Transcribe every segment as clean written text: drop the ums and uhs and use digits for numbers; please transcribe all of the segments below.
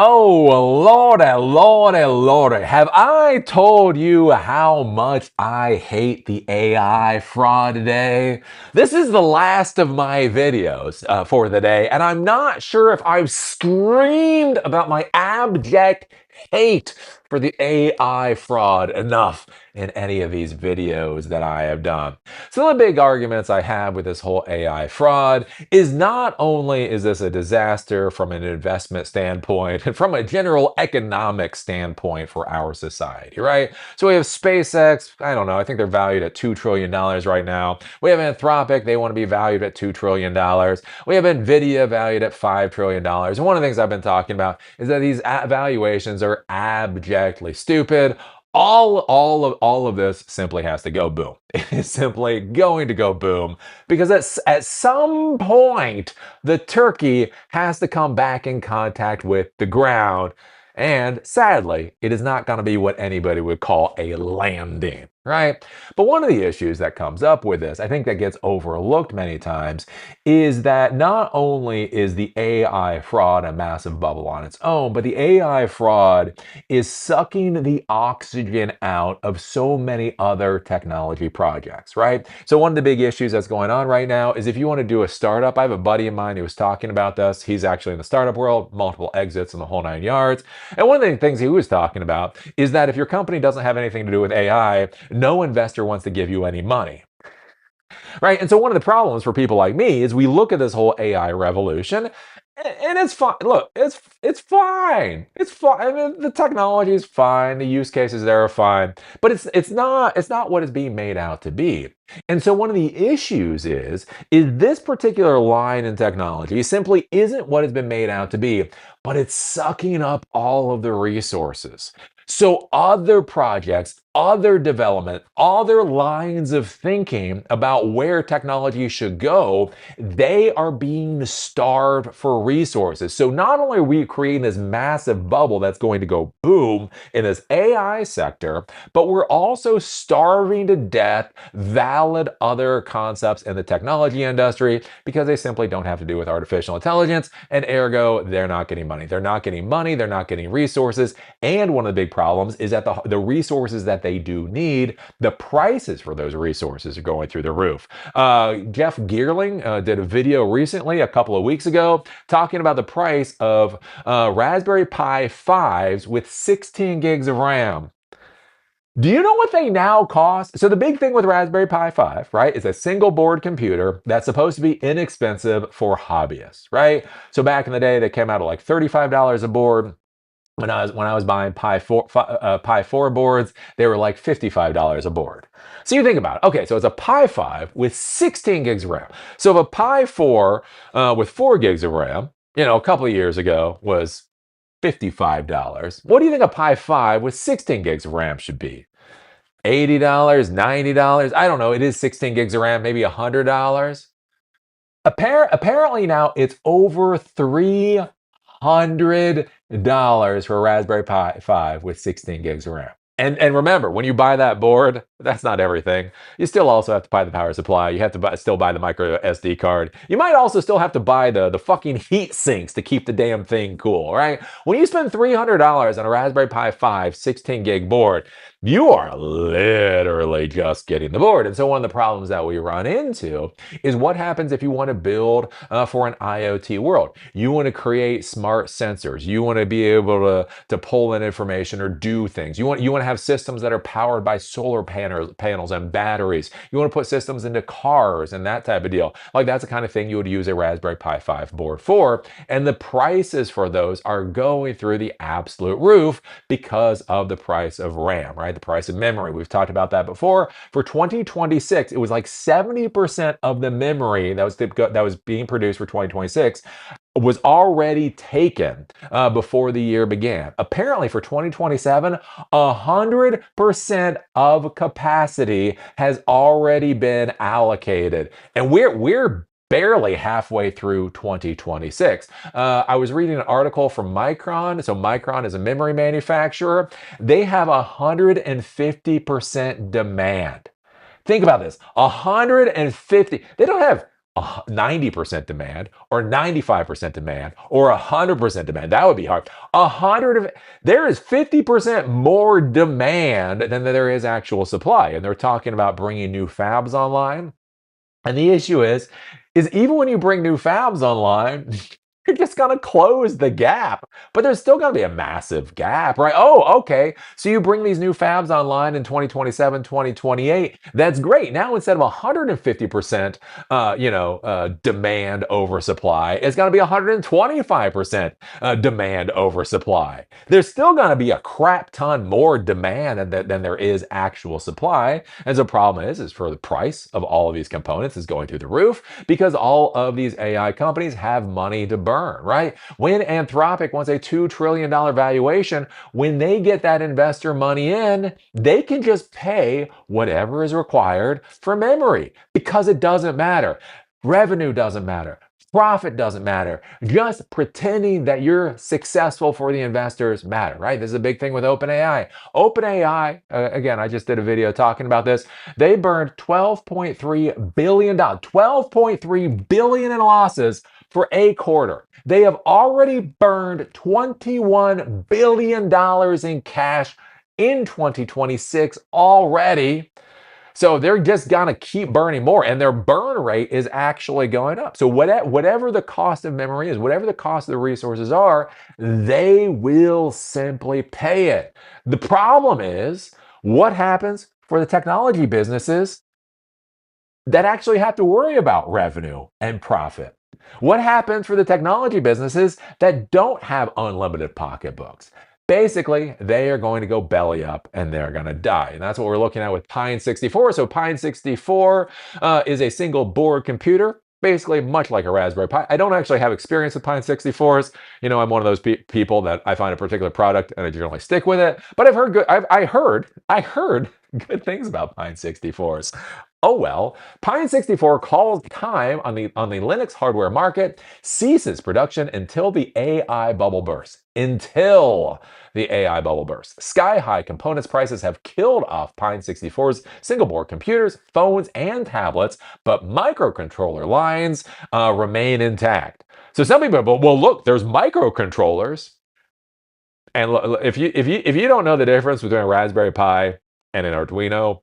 Oh, Lordy. Have I told you how much I hate the AI fraud today? This is the last of my videos for the day, and I'm not sure if I've screamed about my abject hate for the AI fraud enough in any of these videos that I have done. So the big arguments I have with this whole AI fraud is not only is this a disaster from an investment standpoint and from a general economic standpoint for our society, right? So we have SpaceX, I don't know, I think they're valued at $2 trillion right now. We have Anthropic, they want to be valued at $2 trillion. We have Nvidia valued at $5 trillion. And one of the things I've been talking about is that these valuations are abjectly stupid. All of this simply has to go boom. It's simply going to go boom because at some point the turkey has to come back in contact with the ground. And sadly, it is not going to be what anybody would call a landing, right? But one of the issues that comes up with this, I think that gets overlooked many times, is that not only is the AI fraud a massive bubble on its own, but the AI fraud is sucking the oxygen out of so many other technology projects, right? So one of the big issues that's going on right now is if you want to do a startup, I have a buddy of mine who was talking about this. He's actually in the startup world, multiple exits in the whole 9 yards. And one of the things he was talking about is that if your company doesn't have anything to do with AI, no investor wants to give you any money. Right. And so one of the problems for people like me is we look at this whole AI revolution and it's fine. Look, it's fine. It's fine. I mean, the technology is fine. The use cases there are fine, but it's not what it's being made out to be. And so one of the issues is this particular line in technology simply isn't what it's been made out to be, but it's sucking up all of the resources. So other projects, other development, other lines of thinking about where technology should go, they are being starved for resources. So not only are we creating this massive bubble that's going to go boom in this AI sector, but we're also starving to death valid other concepts in the technology industry because they simply don't have to do with artificial intelligence, and ergo, they're not getting money. They're not getting money, they're not getting resources, and one of the big problems is that the resources that they do need, the prices for those resources are going through the roof. Jeff Geerling did a video recently, a couple of weeks ago, talking about the price of Raspberry Pi 5s with 16 gigs of RAM. Do you know what they now cost? So the big thing with Raspberry Pi 5, right, is a single board computer that's supposed to be inexpensive for hobbyists, right? So back in the day, they came out at like $35 a board. When I was buying Pi 4 boards, they were like $55 a board. So you think about it. Okay, so it's a Pi 5 with 16 gigs of RAM. So if a Pi 4 with 4 gigs of RAM, a couple of years ago was $55. What do you think a Pi 5 with 16 gigs of RAM should be? $80, $90? I don't know. It is 16 gigs of RAM, maybe $100. Apparently now it's over $300 for a Raspberry Pi 5 with 16 gigs of RAM. And remember, when you buy that board, that's not everything. You still also have to buy the power supply. You have to still buy the micro SD card. You might also still have to buy the fucking heat sinks to keep the damn thing cool, right? When you spend $300 on a Raspberry Pi 5 16 gig board, you are literally just getting the board. And so one of the problems that we run into is what happens if you want to build for an IoT world. You want to create smart sensors. You want to be able to pull in information or do things. You want to have systems that are powered by solar panels and batteries. You want to put systems into cars and that type of deal. Like that's the kind of thing you would use a Raspberry Pi 5 board for. And the prices for those are going through the absolute roof because of the price of RAM, right? The price of memory. We've talked about that before. For 2026, it was like 70% of the memory that was being produced for 2026 was already taken before the year began. Apparently for 2027, 100% of capacity has already been allocated. And we're barely halfway through 2026. I was reading an article from Micron. So Micron is a memory manufacturer. They have 150% demand. Think about this, 150. They don't have 90% demand or 95% demand or 100% demand. That would be hard. 100 of there is 50% more demand than there is actual supply. And they're talking about bringing new fabs online. And the issue is even when you bring new fabs online, you're just going to close the gap. But there's still going to be a massive gap, right? Oh, okay. So you bring these new fabs online in 2027, 2028. That's great. Now instead of 150%, demand over supply, it's going to be 125% demand over supply. There's still going to be a crap ton more demand than there is actual supply. And the problem is for the price of all of these components is going through the roof because all of these AI companies have money to burn, right? When Anthropic wants a $2 trillion valuation, when they get that investor money in, they can just pay whatever is required for memory because it doesn't matter. Revenue doesn't matter. Profit doesn't matter. Just pretending that you're successful for the investors matter, right? This is a big thing with OpenAI. OpenAI, again, I just did a video talking about this. They burned $12.3 billion, $12.3 billion in losses for a quarter. They have already burned $21 billion in cash in 2026 already. So they're just gonna keep burning more, and their burn rate is actually going up. So whatever the cost of memory is, whatever the cost of the resources are, they will simply pay it. The problem is what happens for the technology businesses that actually have to worry about revenue and profit. What happens for the technology businesses that don't have unlimited pocketbooks? Basically, they are going to go belly up and they're going to die. And that's what we're looking at with Pine64. So Pine64 is a single board computer, basically much like a Raspberry Pi. I don't actually have experience with Pine64s. You know, I'm one of those people that I find a particular product and I generally stick with it. But I've heard good. I heard good things about Pine64s. Oh well, Pine64 calls time on the Linux hardware market, ceases production until the AI bubble bursts. Until the AI bubble bursts. Sky-high components prices have killed off Pine64's single-board computers, phones, and tablets, but microcontroller lines remain intact. So some people, well, look, there's microcontrollers, and if you don't know the difference between a Raspberry Pi and an Arduino,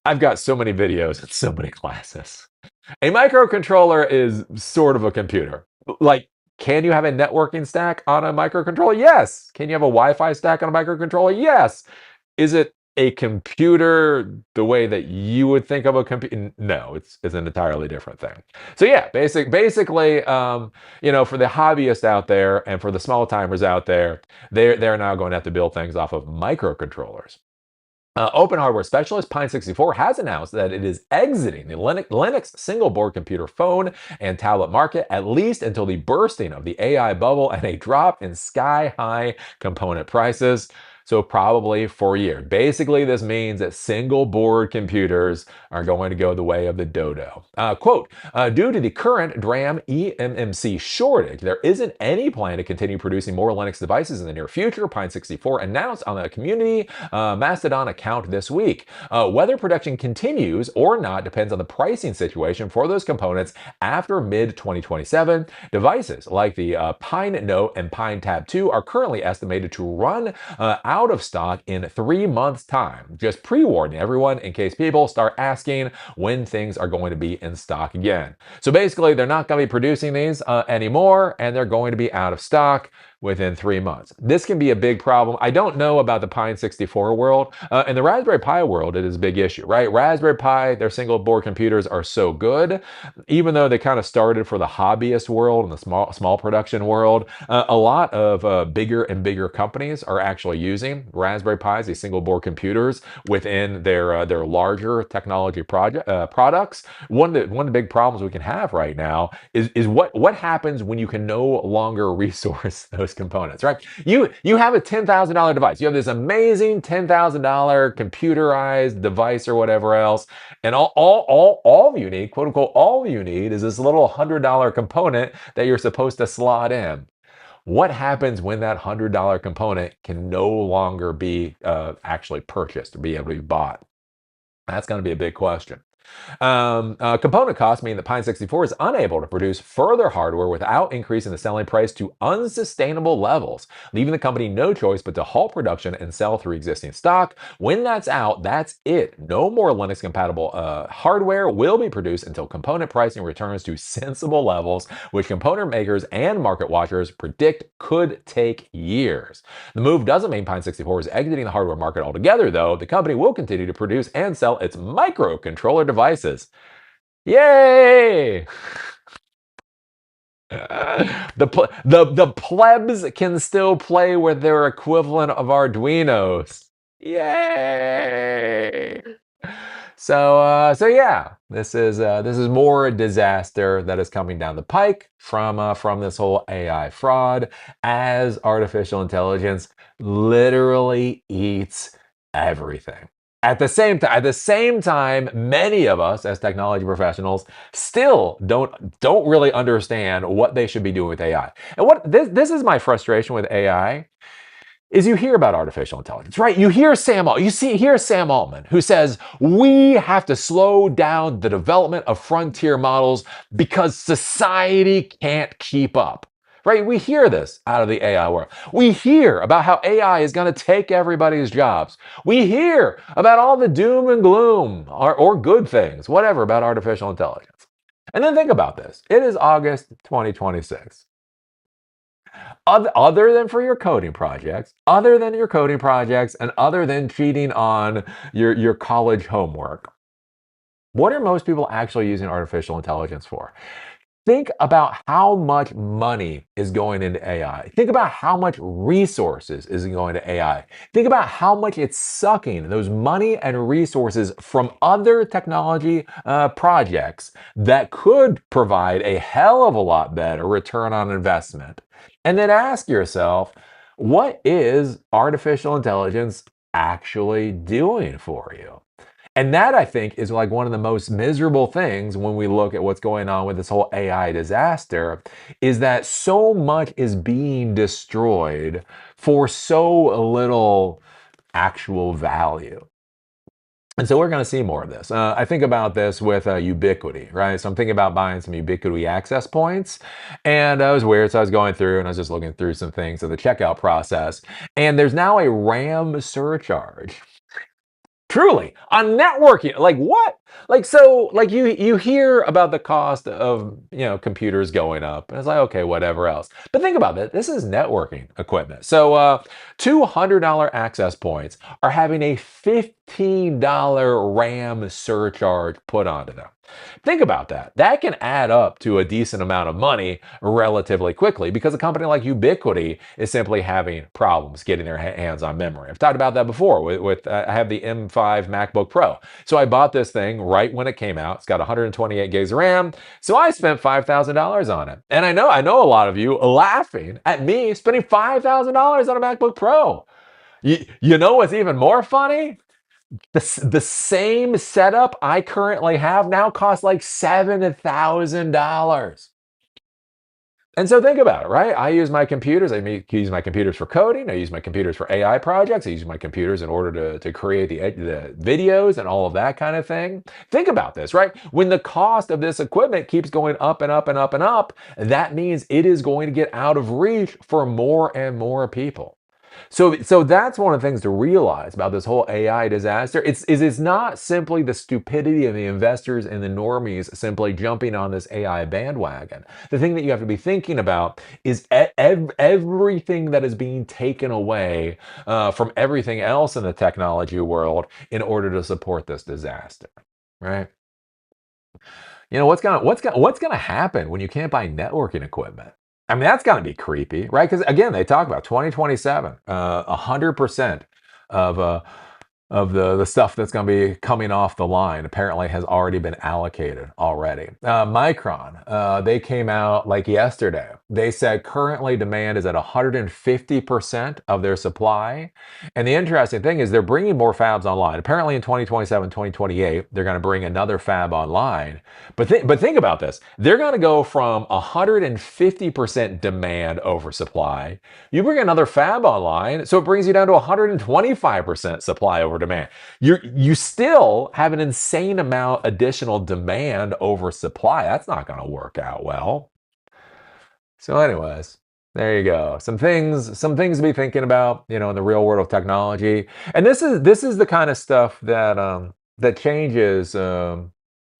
I've got so many videos and so many classes. A microcontroller is sort of a computer. Like, can you have a networking stack on a microcontroller? Yes. Can you have a Wi-Fi stack on a microcontroller? Yes. Is it a computer the way that you would think of a computer? No, it's an entirely different thing. So yeah, basically, for the hobbyists out there and for the small timers out there, they're now going to have to build things off of microcontrollers. Open hardware specialist Pine64 has announced that it is exiting the Linux single-board computer phone and tablet market at least until the bursting of the AI bubble and a drop in sky-high component prices. So probably for a year. Basically, this means that single-board computers are going to go the way of the dodo. Quote, due to the current DRAM eMMC shortage, there isn't any plan to continue producing more Linux devices in the near future, Pine64 announced on the community Mastodon account this week. Whether production continues or not depends on the pricing situation for those components after mid-2027. Devices like the Pine Note and Pine Tab 2 are currently estimated to run out of stock in 3 months' time. Just pre-warning everyone in case people start asking when things are going to be in stock again. So basically, they're not going to be producing these anymore, and they're going to be out of stock within 3 months. This can be a big problem. I don't know about the Pine64 world. In the Raspberry Pi world, it is a big issue, right? Raspberry Pi, their single board computers are so good, even though they kind of started for the hobbyist world and the small production world. A lot of bigger and bigger companies are actually using Raspberry Pis, these single board computers, within their larger technology products. One of the big problems we can have right now is what happens when you can no longer resource those components, right? You have a $10,000 device. You have this amazing $10,000 computerized device or whatever else, and all you need, quote unquote, all you need is this little $100 component that you're supposed to slot in. What happens when that $100 component can no longer be actually purchased or be able to be bought? That's going to be a big question. Component costs mean that Pine64 is unable to produce further hardware without increasing the selling price to unsustainable levels, leaving the company no choice but to halt production and sell through existing stock. When that's out, that's it. No more Linux-compatible hardware will be produced until component pricing returns to sensible levels, which component makers and market watchers predict could take years. The move doesn't mean Pine64 is exiting the hardware market altogether, though. The company will continue to produce and sell its microcontroller devices. Yay! The plebs can still play with their equivalent of Arduinos. Yay! So yeah, this is more disaster that is coming down the pike from this whole AI fraud, as artificial intelligence literally eats everything. At the same time, many of us as technology professionals still don't really understand what they should be doing with AI. And what this is my frustration with AI is you hear about artificial intelligence, right? You hear Sam Altman who says we have to slow down the development of frontier models because society can't keep up. Right? We hear this out of the AI world. We hear about how AI is going to take everybody's jobs. We hear about all the doom and gloom or good things, whatever, about artificial intelligence. And then think about this. It is August 2026. Other than for your coding projects, and other than cheating on your college homework, what are most people actually using artificial intelligence for? Think about how much money is going into AI. Think about how much resources is going to AI. Think about how much it's sucking those money and resources from other technology projects that could provide a hell of a lot better return on investment. And then ask yourself, what is artificial intelligence actually doing for you? And that, I think, is like one of the most miserable things when we look at what's going on with this whole AI disaster, is that so much is being destroyed for so little actual value. And so we're going to see more of this. I think about this with Ubiquity, right? So I'm thinking about buying some Ubiquity access points. And it was weird. So I was going through and I was just looking through some things of the checkout process. And there's now a RAM surcharge. Truly, on networking, like what? Like so, like you hear about the cost of computers going up, and it's like okay, whatever else. But think about it. This is networking equipment. So $200 access points are having a $15 RAM surcharge put onto them. Think about that. That can add up to a decent amount of money relatively quickly because a company like Ubiquity is simply having problems getting their hands on memory. I've talked about that before with I have the M5 MacBook Pro. So I bought this thing right when it came out. It's got 128 gigs of RAM. So I spent $5,000 on it. And I know a lot of you are laughing at me spending $5,000 on a MacBook Pro. You know what's even more funny? The same setup I currently have now costs like $7,000. And so think about it, right? I use my computers. Use my computers for coding. I use my computers for AI projects. I use my computers in order to create the videos and all of that kind of thing. Think about this, right? When the cost of this equipment keeps going up and up and up and up, that means it is going to get out of reach for more and more people. So that's one of the things to realize about this whole AI disaster. It's not simply the stupidity of the investors and the normies simply jumping on this AI bandwagon. The thing that you have to be thinking about is everything that is being taken away from everything else in the technology world in order to support this disaster, right? What's gonna happen when you can't buy networking equipment? I mean, that's gotta be creepy, right? Because again, they talk about 2027, 100% of the stuff that's going to be coming off the line apparently has already been allocated already. Micron, they came out like yesterday. They said currently demand is at 150% of their supply. And the interesting thing is they're bringing more fabs online. Apparently in 2027, 2028, they're going to bring another fab online. But think about this. They're going to go from 150% demand over supply. You bring another fab online, so it brings you down to 125% supply over demand. You still have an insane amount additional demand over supply. That's not going to work out well. So anyways, there you go. Some things to be thinking about, in the real world of technology. And this is the kind of stuff that changes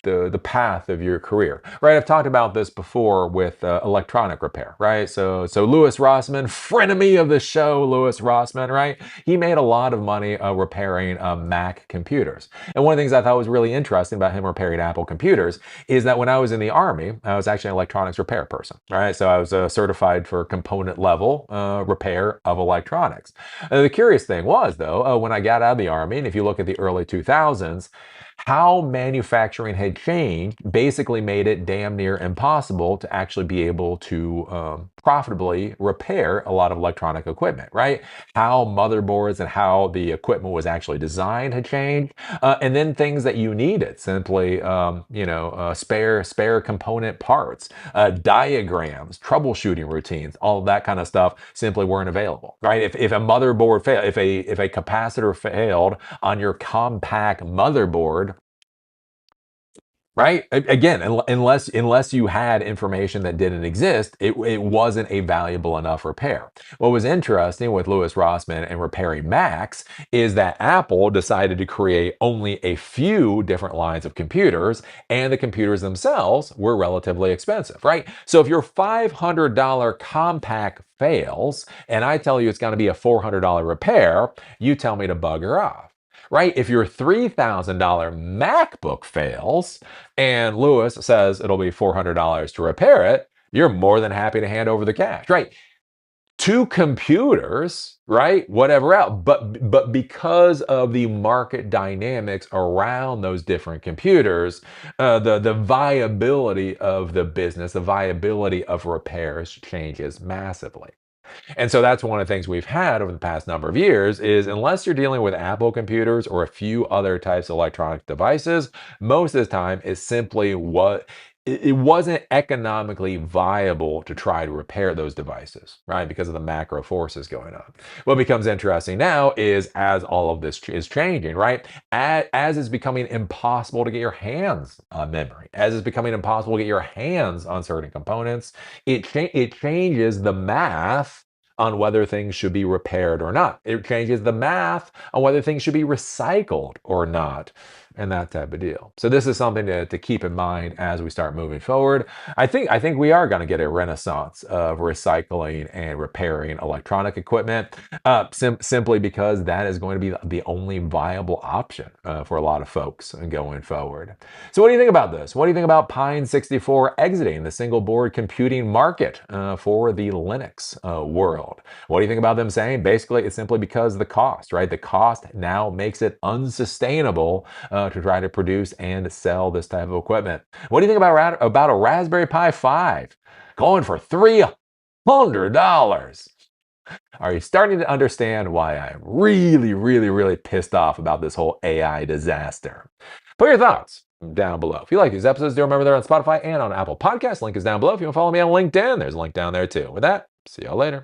the path of your career, right? I've talked about this before with electronic repair, right? So Louis Rossmann, frenemy of the show, Louis Rossmann, right? He made a lot of money repairing Mac computers. And one of the things I thought was really interesting about him repairing Apple computers is that when I was in the Army, I was actually an electronics repair person, right? So I was certified for component level repair of electronics. The curious thing was, though, when I got out of the Army, and if you look at the early 2000s, how manufacturing had changed basically made it damn near impossible to actually be able to profitably repair a lot of electronic equipment, right? How motherboards and how the equipment was actually designed had changed, and then things that you needed, simply, spare component parts, diagrams, troubleshooting routines, all of that kind of stuff simply weren't available, right? If a motherboard failed, if a capacitor failed on your compact motherboard, right? Again, unless you had information that didn't exist, it wasn't a valuable enough repair. What was interesting with Louis Rossmann and repairing Macs is that Apple decided to create only a few different lines of computers, and the computers themselves were relatively expensive, right? So if your $500 compact fails, and I tell you it's going to be a $400 repair, you tell me to bugger off. Right? If your $3,000 MacBook fails and Lewis says it'll be $400 to repair it, you're more than happy to hand over the cash, right? Two computers, right? Whatever else. But because of the market dynamics around those different computers, the viability of the business, the viability of repairs changes massively. And so that's one of the things we've had over the past number of years is, unless you're dealing with Apple computers or a few other types of electronic devices, most of the time it's simply it wasn't economically viable to try to repair those devices, right? Because of the macro forces going on. What becomes interesting now is, as all of this is changing, right? As it's becoming impossible to get your hands on memory, as it's becoming impossible to get your hands on certain components, it changes the math on whether things should be repaired or not. It changes the math on whether things should be recycled or not, and that type of deal. So this is something to keep in mind as we start moving forward. I think we are going to get a renaissance of recycling and repairing electronic equipment, simply because that is going to be the only viable option for a lot of folks going forward. So what do you think about this? What do you think about Pine64 exiting the single board computing market for the Linux world? What do you think about them saying basically it's simply because of the cost, right? The cost now makes it unsustainable to try to produce and sell this type of equipment. What do you think about a Raspberry Pi 5 going for $300? Are you starting to understand why I'm really, really, really pissed off about this whole AI disaster? Put your thoughts down below. If you like these episodes, do remember they're on Spotify and on Apple Podcasts. Link is down below. If you want to follow me on LinkedIn, there's a link down there too. With that, see y'all later.